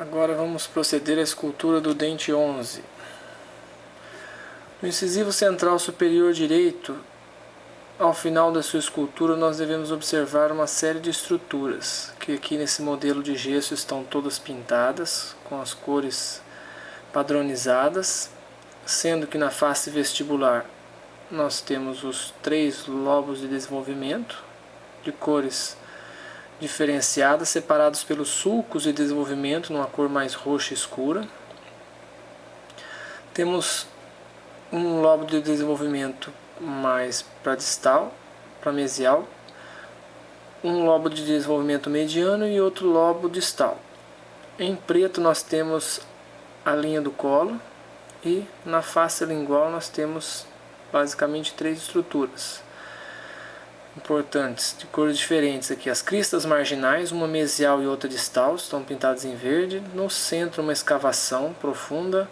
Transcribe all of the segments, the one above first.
Agora vamos proceder à escultura do dente 11. No incisivo central superior direito, ao final da sua escultura, nós devemos observar uma série de estruturas, que aqui nesse modelo de gesso estão todas pintadas, com as cores padronizadas, sendo que na face vestibular nós temos os 3 lobos de desenvolvimento, de cores diferenciadas, separados pelos sulcos de desenvolvimento, numa cor mais roxa escura. Temos um lobo de desenvolvimento mais para distal, para mesial, um lobo de desenvolvimento mediano e outro lobo distal. Em preto nós temos a linha do colo e na face lingual nós temos basicamente 3 estruturas importantes, de cores diferentes aqui. As cristas marginais, uma mesial e outra distal, estão pintadas em verde. No centro uma escavação profunda,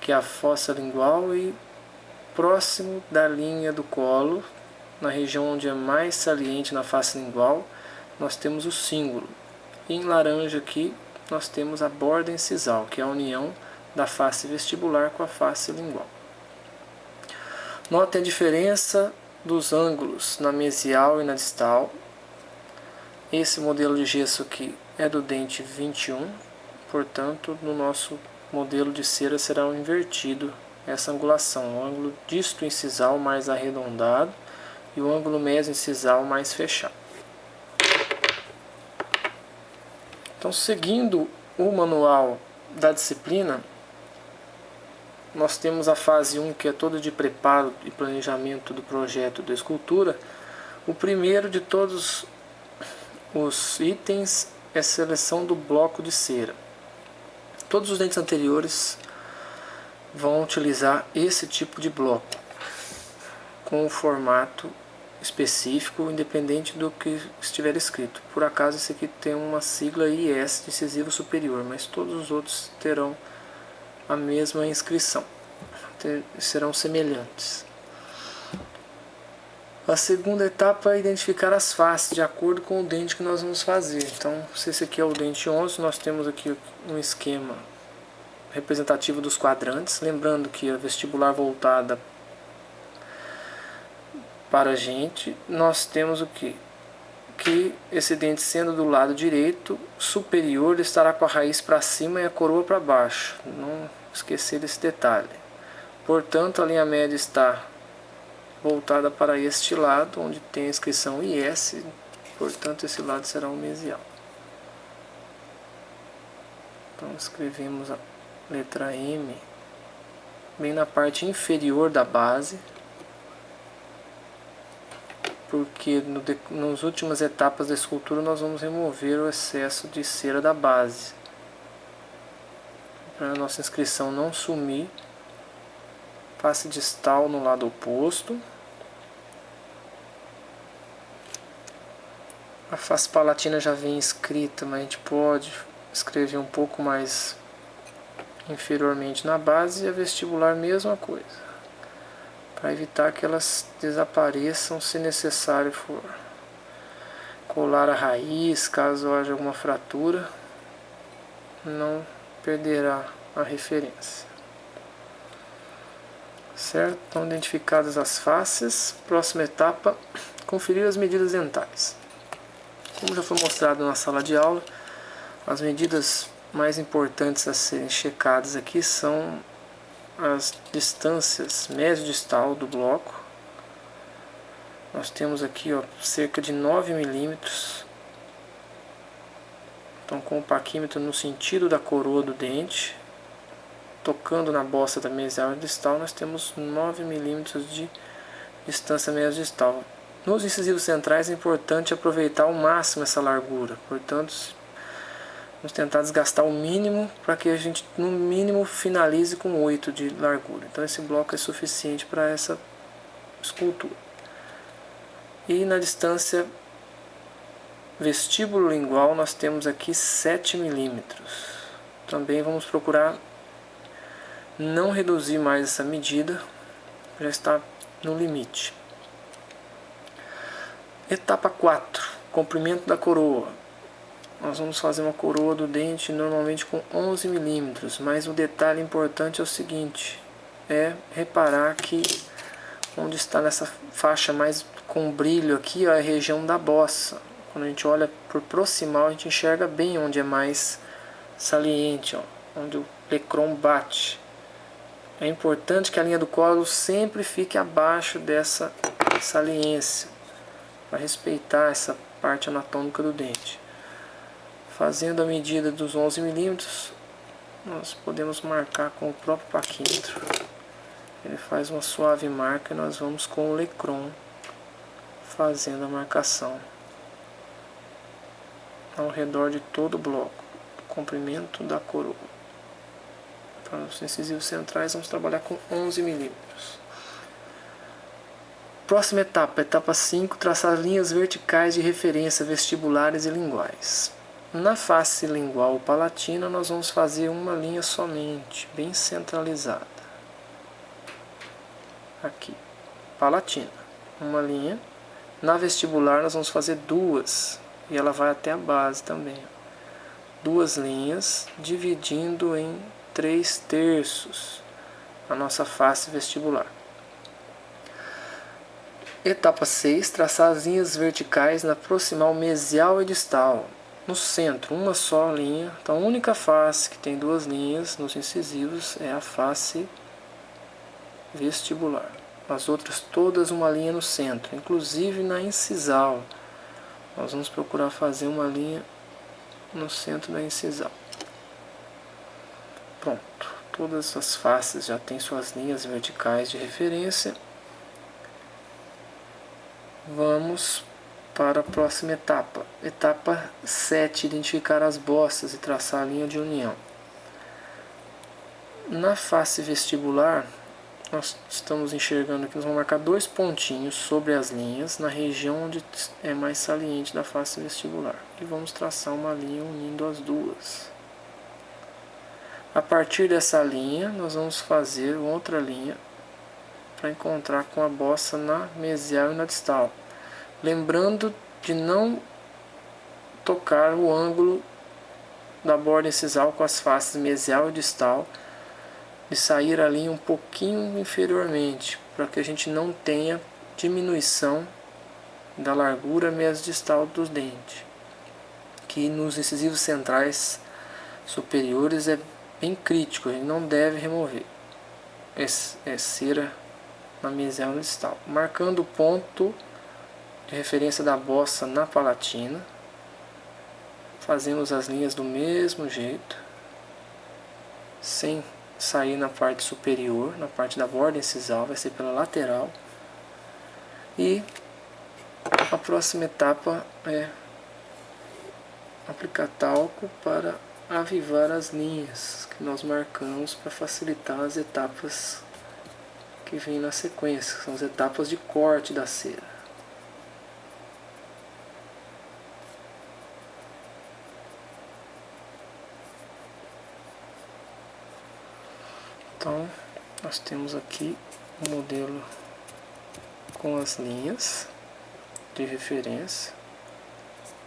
que é a fossa lingual, e próximo da linha do colo, na região onde é mais saliente na face lingual, nós temos o cíngulo. E em laranja aqui nós temos a borda incisal, que é a união da face vestibular com a face lingual. Notem a diferença dos ângulos na mesial e na distal. Esse modelo de gesso aqui é do dente 21, portanto no nosso modelo de cera será invertido essa angulação, o ângulo disto-incisal mais arredondado e o ângulo meso-incisal mais fechado. Então, seguindo o manual da disciplina, nós temos a fase 1, que é toda de preparo e planejamento do projeto da escultura. O primeiro de todos os itens é a seleção do bloco de cera. Todos os dentes anteriores vão utilizar esse tipo de bloco, com o formato específico, independente do que estiver escrito. Por acaso esse aqui tem uma sigla IS de incisivo superior, mas todos os outros terão a mesma inscrição, serão semelhantes. A segunda etapa é identificar as faces de acordo com o dente que nós vamos fazer. Então, se esse aqui é o dente 11, nós temos aqui um esquema representativo dos quadrantes, lembrando que a vestibular voltada para a gente, nós temos o que? Que esse dente, sendo do lado direito superior, estará com a raiz para cima e a coroa para baixo. Não esquecer desse detalhe. Portanto, a linha média está voltada para este lado, onde tem a inscrição IS, portanto esse lado será o mesial. Então escrevemos a letra M bem na parte inferior da base, porque nas últimas etapas da escultura nós vamos remover o excesso de cera da base, para a nossa inscrição não sumir. Face distal no lado oposto. A face palatina já vem escrita, mas a gente pode escrever um pouco mais inferiormente na base, e a vestibular mesma coisa, para evitar que elas desapareçam se necessário for. Colar a raiz, caso haja alguma fratura, não perderá a referência. Certo? Então, identificadas as faces, próxima etapa, conferir as medidas dentais. Como já foi mostrado na sala de aula, as medidas mais importantes a serem checadas aqui são as distâncias médio-distal do bloco. Nós temos aqui cerca de 9 milímetros. Então, com o paquímetro no sentido da coroa do dente, tocando na bossa da mesial e distal, nós temos 9 milímetros de distância médio-distal. Nos incisivos centrais é importante aproveitar ao máximo essa largura, portanto vamos tentar desgastar o mínimo para que a gente no mínimo finalize com 8 de largura. Então esse bloco é suficiente para essa escultura. E na distância vestíbulo lingual nós temos aqui 7 milímetros. Também vamos procurar não reduzir mais essa medida, já está no limite. Etapa 4, comprimento da coroa. nós vamos fazer uma coroa do dente normalmente com 11 milímetros, mas o detalhe importante é o seguinte, é reparar que onde está nessa faixa mais com brilho aqui, ó, é a região da bossa. Quando a gente olha por proximal, a gente enxerga bem onde é mais saliente, ó, onde o lecron bate. É importante que a linha do colo sempre fique abaixo dessa saliência, para respeitar essa parte anatômica do dente. Fazendo a medida dos 11 milímetros, nós podemos marcar com o próprio paquímetro. Ele faz uma suave marca e nós vamos com o lecron fazendo a marcação ao redor de todo o bloco, do comprimento da coroa. Para os incisivos centrais vamos trabalhar com 11 milímetros. Próxima etapa, etapa 5, traçar linhas verticais de referência vestibulares e linguais. Na face lingual palatina nós vamos fazer uma linha somente, bem centralizada. Aqui, palatina, uma linha. Na vestibular nós vamos fazer duas, e ela vai até a base também. Duas linhas, dividindo em 3/3 a nossa face vestibular. Etapa 6, traçar as linhas verticais na proximal mesial e distal. No centro, uma só linha. Então, a única face que tem duas linhas nos incisivos é a face vestibular. As outras todas uma linha no centro, inclusive na incisal. Nós vamos procurar fazer uma linha no centro da incisal. Pronto, todas as faces já têm suas linhas verticais de referência. Vamos para a próxima etapa. Etapa 7, identificar as bossas e traçar a linha de união. Na face vestibular, nós estamos enxergando aqui, nós vamos marcar 2 pontinhos sobre as linhas, na região onde é mais saliente da face vestibular. E vamos traçar uma linha unindo as duas. A partir dessa linha, nós vamos fazer outra linha para encontrar com a bossa na mesial e na distal. Lembrando de não tocar o ângulo da borda incisal com as faces mesial e distal, de sair a linha um pouquinho inferiormente, para que a gente não tenha diminuição da largura mesodistal dos dentes, que nos incisivos centrais superiores é bem crítico, a gente não deve remover cera na mesial e distal. Marcando o ponto de referência da bossa na palatina, fazemos as linhas do mesmo jeito, sem sair na parte superior, na parte da borda incisal, vai ser pela lateral. E a próxima etapa é aplicar talco para avivar as linhas que nós marcamos para facilitar as etapas que vêm na sequência, que são as etapas de corte da cera. Então, nós temos aqui o modelo com as linhas de referência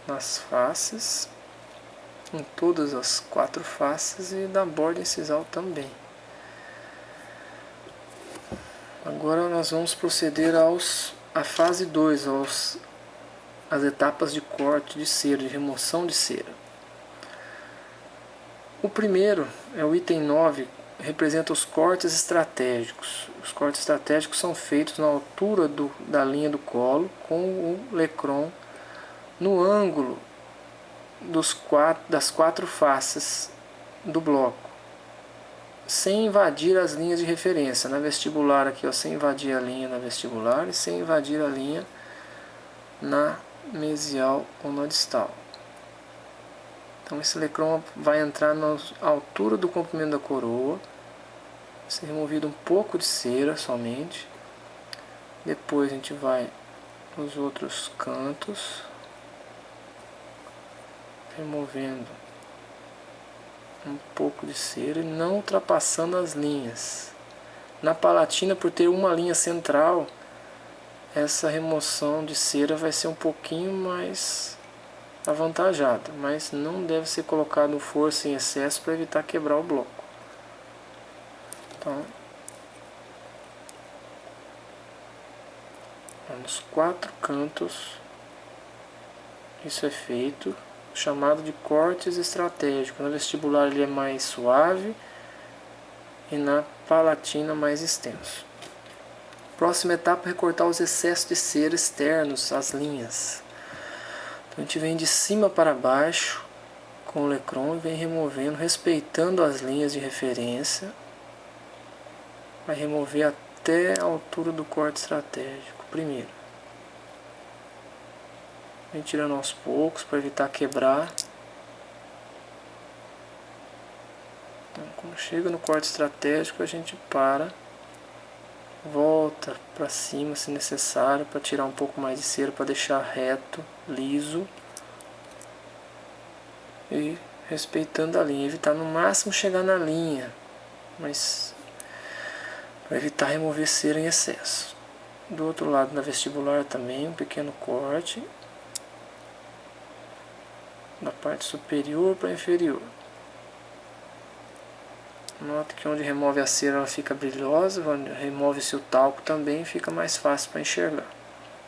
nas faces, em todas as 4 faces e da borda incisal também. Agora nós vamos proceder à fase 2, às etapas de corte de cera, de remoção de cera. O primeiro é o item 9, representa os cortes estratégicos. Os cortes estratégicos são feitos na altura da linha do colo, com o lecron no ângulo das 4 faces do bloco, sem invadir as linhas de referência. Na vestibular aqui, ó, sem invadir a linha na vestibular e sem invadir a linha na mesial ou na distal. Então esse lecron vai entrar na altura do comprimento da coroa, ser removido um pouco de cera somente. Depois a gente vai nos outros cantos, removendo um pouco de cera e não ultrapassando as linhas. Na palatina, por ter uma linha central, essa remoção de cera vai ser um pouquinho mais avantajada, mas não deve ser colocado força em excesso para evitar quebrar o bloco. Então, nos 4 cantos isso é feito, chamado de cortes estratégicos. No vestibular ele é mais suave e na palatina mais extenso. Próxima etapa é recortar os excessos de cera externos, as linhas. Então a gente vem de cima para baixo com o Lecron e vem removendo, respeitando as linhas de referência. Vai remover até a altura do corte estratégico primeiro. Vem tirando aos poucos para evitar quebrar. Então, quando chega no corte estratégico, a gente para, volta para cima se necessário para tirar um pouco mais de cera, para deixar reto, liso e respeitando a linha, evitar no máximo chegar na linha, mas para evitar remover cera em excesso. Do outro lado, na vestibular também, um pequeno corte da parte superior para inferior. Nota que onde remove a cera ela fica brilhosa, onde remove-se o talco também fica mais fácil para enxergar.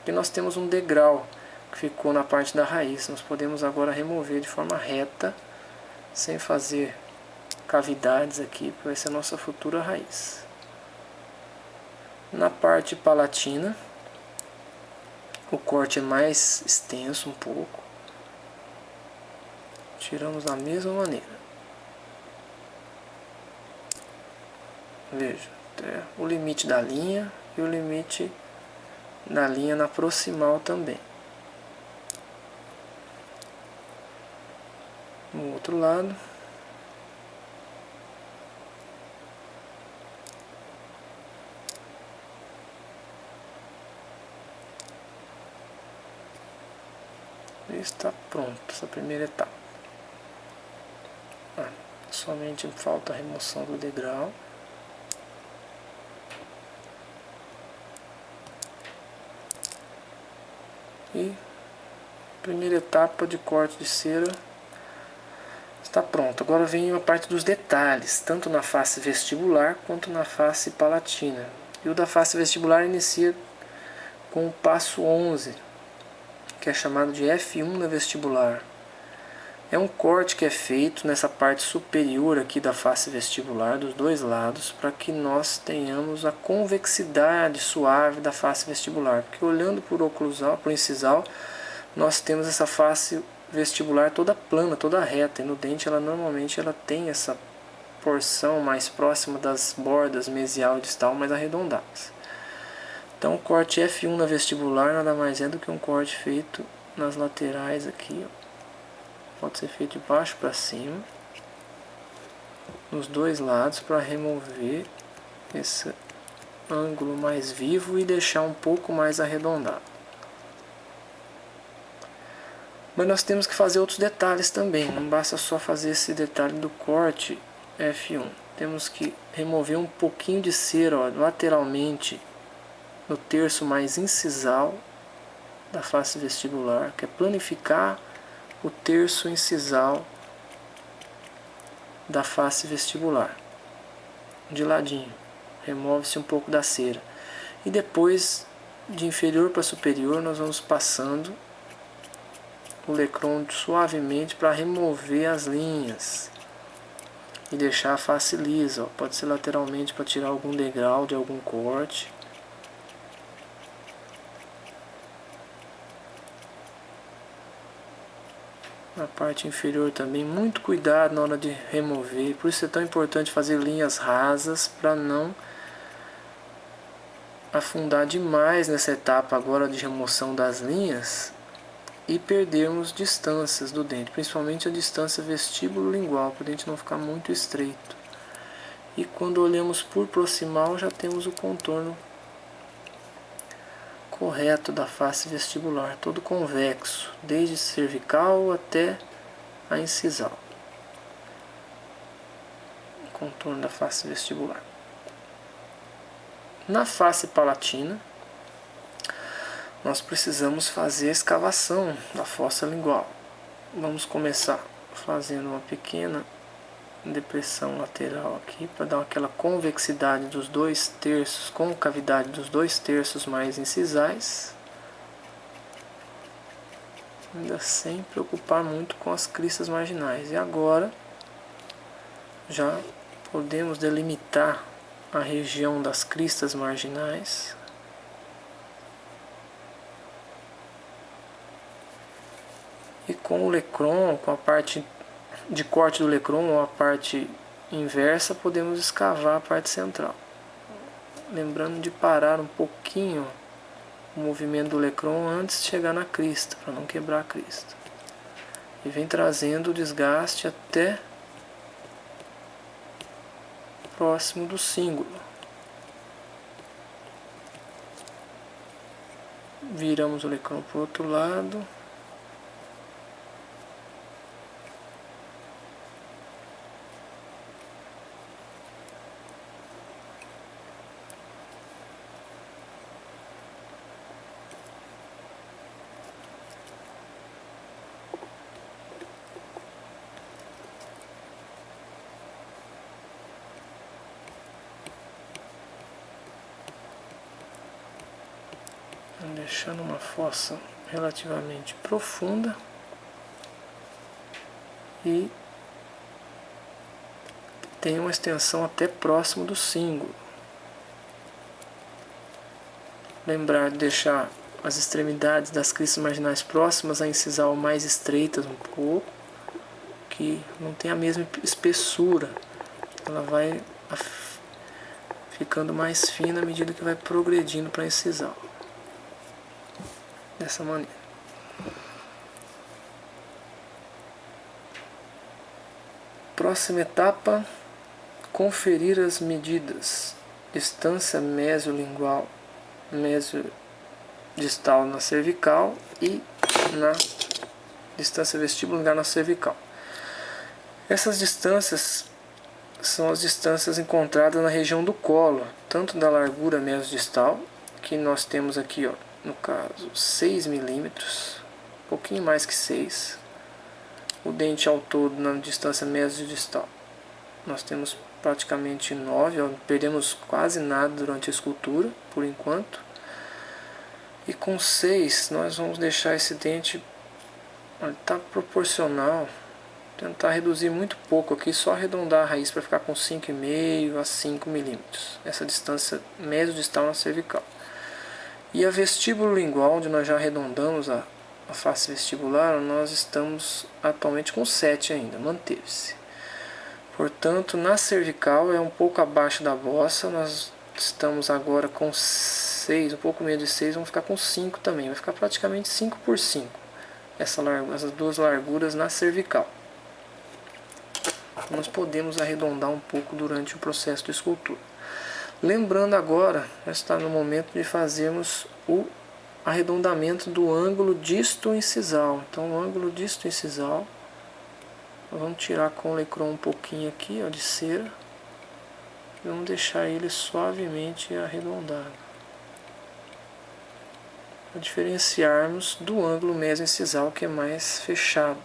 E nós temos um degrau que ficou na parte da raiz. Nós podemos agora remover de forma reta, sem fazer cavidades aqui, para essa nossa futura raiz. Na parte palatina, o corte é mais extenso um pouco. Tiramos da mesma maneira. Veja, até o limite da linha e o limite da linha na proximal também. No outro lado. E está pronto essa primeira etapa. Somente falta a remoção do degrau. E a primeira etapa de corte de cera está pronta. Agora vem a parte dos detalhes, tanto na face vestibular quanto na face palatina. E o da face vestibular inicia com o passo 11, que é chamado de F1 na vestibular. É um corte que é feito nessa parte superior aqui da face vestibular, dos dois lados, para que nós tenhamos a convexidade suave da face vestibular. Porque olhando por oclusal, por incisal, nós temos essa face vestibular toda plana, toda reta. E no dente ela normalmente tem essa porção mais próxima das bordas mesial e distal mais arredondadas. Então o corte F1 na vestibular nada mais é do que um corte feito nas laterais aqui, ó. Pode ser feito de baixo para cima, nos dois lados, para remover esse ângulo mais vivo e deixar um pouco mais arredondado. Mas nós temos que fazer outros detalhes também, não basta só fazer esse detalhe do corte F1. Temos que remover um pouquinho de cera, ó, lateralmente no terço mais incisal da face vestibular, que é planificar o terço incisal da face vestibular, de ladinho. Remove-se um pouco da cera. E depois, de inferior para superior, nós vamos passando o Lecron suavemente para remover as linhas e deixar a face lisa. Ó. Pode ser lateralmente para tirar algum degrau de algum corte. Na parte inferior também, muito cuidado na hora de remover, por isso é tão importante fazer linhas rasas para não afundar demais nessa etapa agora de remoção das linhas e perdermos distâncias do dente, principalmente a distância vestíbulo-lingual, para o dente não ficar muito estreito. E quando olhamos por proximal já temos o contorno correto da face vestibular, todo convexo, desde cervical até a incisal. O contorno da face vestibular. Na face palatina, nós precisamos fazer a escavação da fossa lingual. Vamos começar fazendo uma pequena depressão lateral aqui para dar aquela convexidade dos 2/3, concavidade dos 2/3 mais incisais, ainda sem preocupar muito com as cristas marginais. E agora já podemos delimitar a região das cristas marginais. E com o Lecron, com a parte de corte do Lecron ou a parte inversa, podemos escavar a parte central. Lembrando de parar um pouquinho o movimento do Lecron antes de chegar na crista, para não quebrar a crista. E vem trazendo o desgaste até próximo do cíngulo. Viramos o Lecron para o outro lado. Deixando uma fossa relativamente profunda e tem uma extensão até próximo do cíngulo. Lembrar de deixar as extremidades das cristas marginais próximas à incisal mais estreitas um pouco, que não tem a mesma espessura. Ela vai ficando mais fina à medida que vai progredindo para a incisal. Dessa maneira. Próxima etapa, conferir as medidas. Distância mesiolingual, mesiodistal na cervical e na distância vestibular na cervical. Essas distâncias são as distâncias encontradas na região do colo, tanto da largura mesiodistal, que nós temos aqui, ó, no caso 6 milímetros, um pouquinho mais que 6. O dente ao todo na distância mesiodistal nós temos praticamente 9, ó, perdemos quase nada durante a escultura, por enquanto. E com 6 nós vamos deixar esse dente, está proporcional, tentar reduzir muito pouco aqui, só arredondar a raiz para ficar com 5,5 a 5 milímetros, essa distância mesiodistal na cervical. E a vestíbulo lingual, onde nós já arredondamos a face vestibular, nós estamos atualmente com 7 ainda, manteve-se. Portanto, na cervical é um pouco abaixo da bossa, nós estamos agora com 6, um pouco menos de 6, vamos ficar com 5 também, vai ficar praticamente 5 por 5, essas duas larguras na cervical. Nós podemos arredondar um pouco durante o processo de escultura. Lembrando agora, já está no momento de fazermos o arredondamento do ângulo disto-incisal. Então, o ângulo disto-incisal, vamos tirar com o Lecron um pouquinho aqui, ó, de cera, e vamos deixar ele suavemente arredondado, para diferenciarmos do ângulo meso-incisal, que é mais fechado.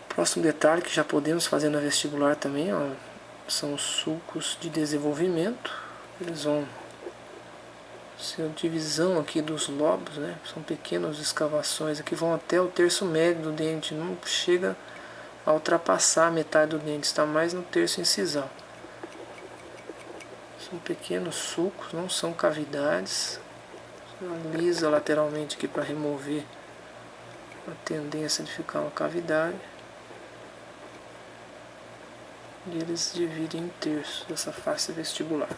Próximo detalhe que já podemos fazer na vestibular também, ó, são os sulcos de desenvolvimento. Eles vão ser a divisão aqui dos lobos, né? São pequenas escavações aqui, vão até o terço médio do dente, não chega a ultrapassar a metade do dente, está mais no terço incisal. São pequenos sulcos, não são cavidades. Você alisa lateralmente aqui para remover a tendência de ficar uma cavidade. E eles dividem em terços dessa face vestibular.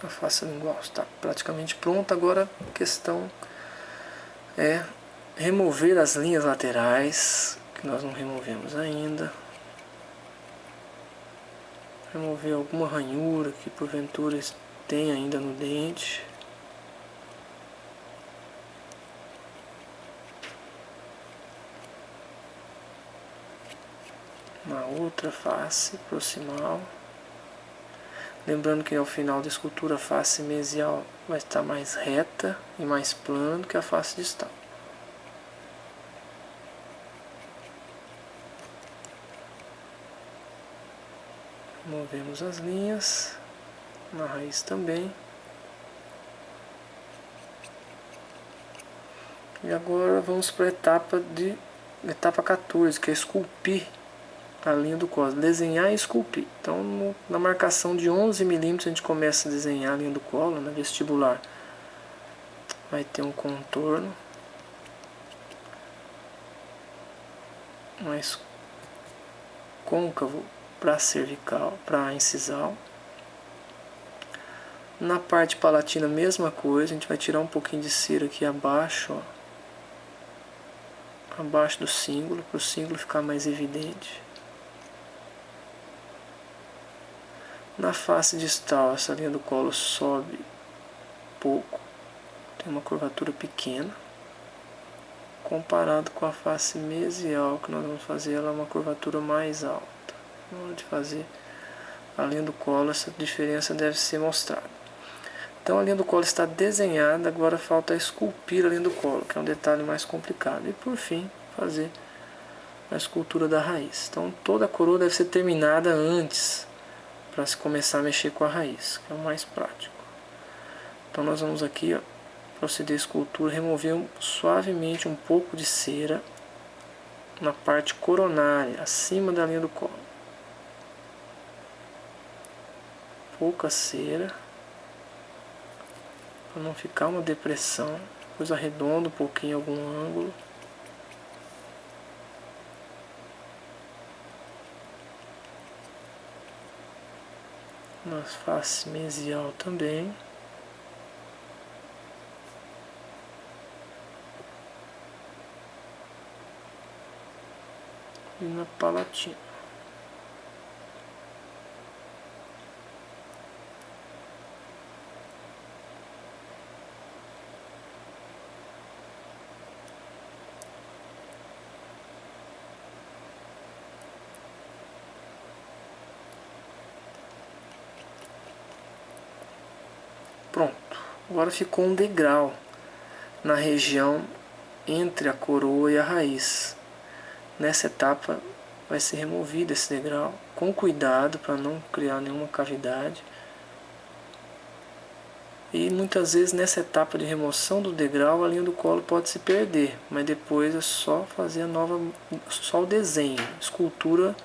A face lingual está praticamente pronta. Agora a questão é remover as linhas laterais, que nós não removemos ainda. Remover alguma ranhura que porventura tem ainda no dente. Na outra face proximal. Lembrando que ao final da escultura a face mesial vai estar mais reta e mais plana do que a face distal. Movemos as linhas, na raiz também. E agora vamos para a etapa 14, que é esculpir a linha do colo, desenhar e esculpir. Então, na marcação de 11 milímetros a gente começa a desenhar a linha do colo, na vestibular. Vai ter um contorno mais côncavo para cervical, para incisal. Na parte palatina, mesma coisa, a gente vai tirar um pouquinho de cera aqui abaixo, ó, abaixo do cíngulo, para o cíngulo ficar mais evidente. Na face distal, essa linha do colo sobe pouco, tem uma curvatura pequena, comparado com a face mesial, que nós vamos fazer ela uma curvatura mais alta. Na hora de fazer a linha do colo, essa diferença deve ser mostrada. Então a linha do colo está desenhada, agora falta esculpir a linha do colo, que é um detalhe mais complicado. E por fim, fazer a escultura da raiz. Então toda a coroa deve ser terminada antes, para se começar a mexer com a raiz, que é o mais prático. Então nós vamos aqui, ó, proceder a escultura, remover suavemente um pouco de cera na parte coronária, acima da linha do colo. Pouca cera, para não ficar uma depressão. Depois arredonda um pouquinho algum ângulo. Na face mesial também. E na palatina. Pronto, agora ficou um degrau na região entre a coroa e a raiz. Nessa etapa vai ser removido esse degrau, com cuidado para não criar nenhuma cavidade. E muitas vezes nessa etapa de remoção do degrau a linha do colo pode se perder, mas depois é só fazer só o desenho. A escultura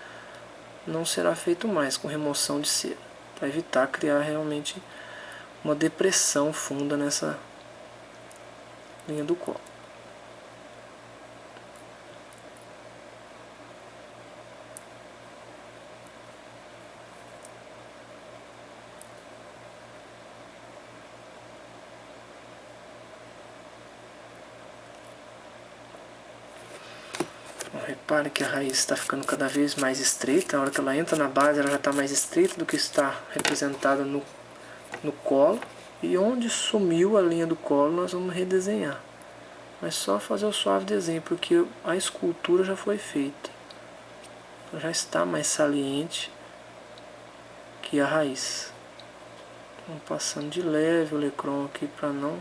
não será feito mais com remoção de cera, para evitar criar realmente uma depressão funda nessa linha do colo. Repare que a raiz está ficando cada vez mais estreita. Na hora que ela entra na base, ela já está mais estreita do que está representada no colo. E onde sumiu a linha do colo, nós vamos redesenhar. Mas só fazer o suave desenho, porque a escultura já foi feita. Então já está mais saliente que a raiz. Vamos passando de leve o Lecron aqui para não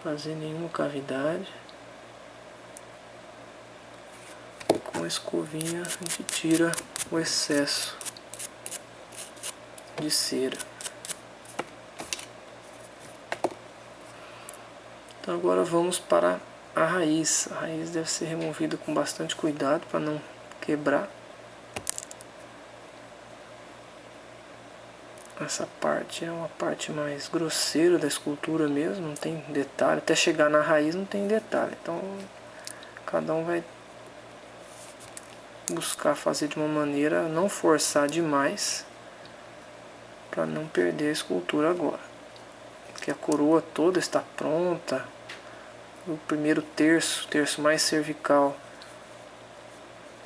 fazer nenhuma cavidade. Com a escovinha a gente tira o excesso de cera. Então agora vamos para a raiz. A raiz deve ser removida com bastante cuidado para não quebrar. Essa parte é uma parte mais grosseira da escultura mesmo, não tem detalhe. Até chegar na raiz não tem detalhe. Então cada um vai buscar fazer de uma maneira, não forçar demais, para não perder a escultura agora. Porque a coroa toda está pronta. O primeiro terço mais cervical,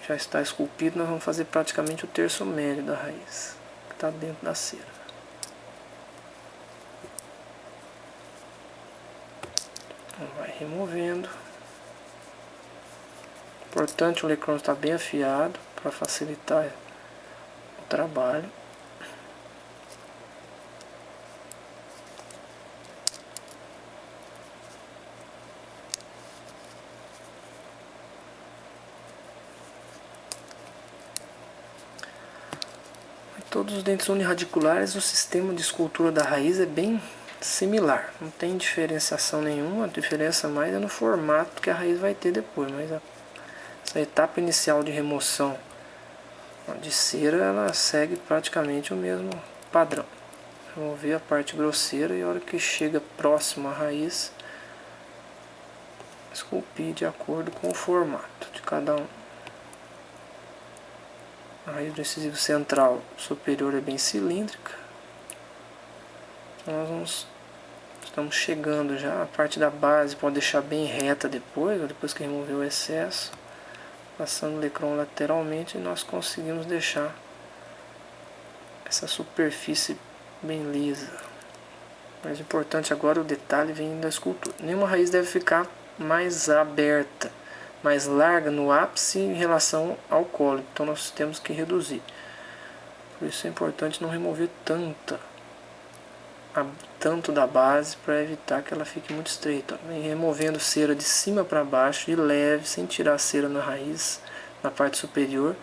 já está esculpido. Nós vamos fazer praticamente o terço médio da raiz, que está dentro da cera. Então vai removendo. Importante o Lecron estar bem afiado para facilitar o trabalho. todos os dentes unirradiculares, o sistema de escultura da raiz é bem similar. Não tem diferenciação nenhuma, a diferença mais é no formato que a raiz vai ter depois. Mas essa etapa inicial de remoção de cera, ela segue praticamente o mesmo padrão. Remover a parte grosseira e a hora que chega próximo à raiz, esculpir de acordo com o formato de cada um. A raiz do incisivo central superior é bem cilíndrica. Então nós estamos chegando já. A parte da base pode deixar bem reta depois que remover o excesso. Passando o lecron lateralmente, nós conseguimos deixar essa superfície bem lisa. Mas o importante agora é o detalhe vindo da escultura. Nenhuma raiz deve ficar mais aberta, mais larga no ápice em relação ao colo. Então nós temos que reduzir. Por isso é importante não remover tanto da base para evitar que ela fique muito estreita. Vem removendo cera de cima para baixo, de leve, sem tirar a cera na raiz, na parte superior,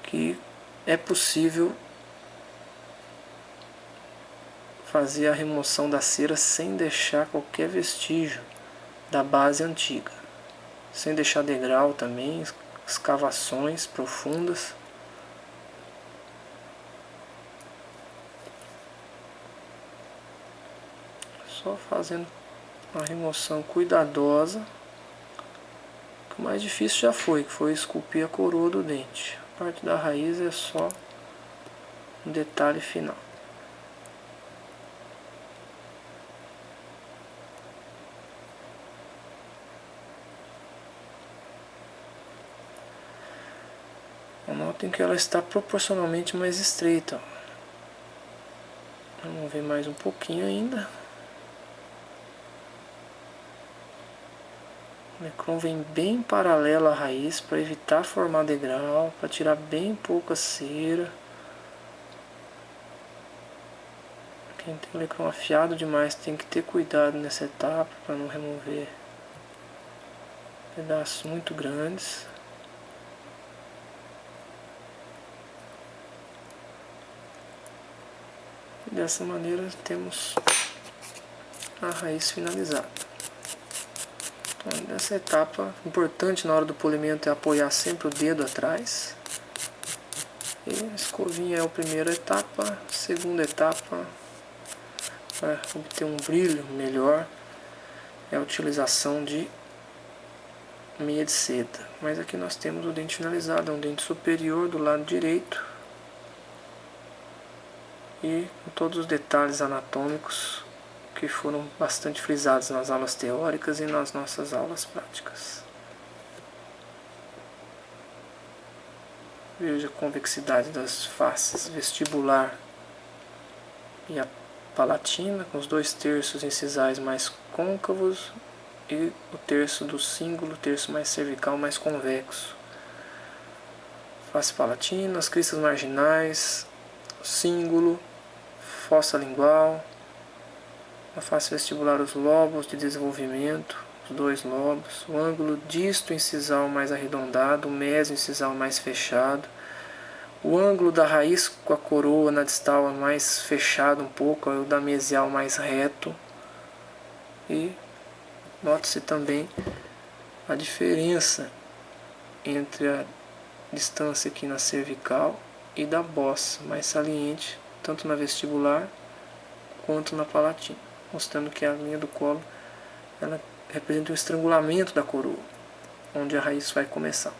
que é possível fazer a remoção da cera sem deixar qualquer vestígio da base antiga, sem deixar degrau também, escavações profundas. Só fazendo uma remoção cuidadosa. O mais difícil já foi, que foi esculpir a coroa do dente. A parte da raiz é só um detalhe final. Notem que ela está proporcionalmente mais estreita. Vamos ver mais um pouquinho ainda. O lecron vem bem paralelo à raiz para evitar formar degrau, para tirar bem pouca cera. Quem tem o lecron afiado demais tem que ter cuidado nessa etapa para não remover pedaços muito grandes. E dessa maneira temos a raiz finalizada. Então, nessa etapa, importante na hora do polimento é apoiar sempre o dedo atrás. E a escovinha é a primeira etapa. Segunda etapa, para obter um brilho melhor, é a utilização de meia de seda. Mas aqui nós temos o dente finalizado, é um dente superior do lado direito. E com todos os detalhes anatômicos que foram bastante frisados nas aulas teóricas e nas nossas aulas práticas. Veja a convexidade das faces vestibular e a palatina, com os 2/3 incisais mais côncavos e o terço do cíngulo, o terço mais cervical mais convexo. Face palatina, as cristas marginais, cíngulo, fossa lingual, na face vestibular os lobos de desenvolvimento, os 2 lobos, o ângulo disto incisal mais arredondado, o mésio incisal mais fechado, o ângulo da raiz com a coroa na distal mais fechado um pouco, o da mesial mais reto. E note-se também a diferença entre a distância aqui na cervical e da bossa, mais saliente, tanto na vestibular quanto na palatina, mostrando que a linha do colo ela representa o estrangulamento da coroa, onde a raiz vai começar.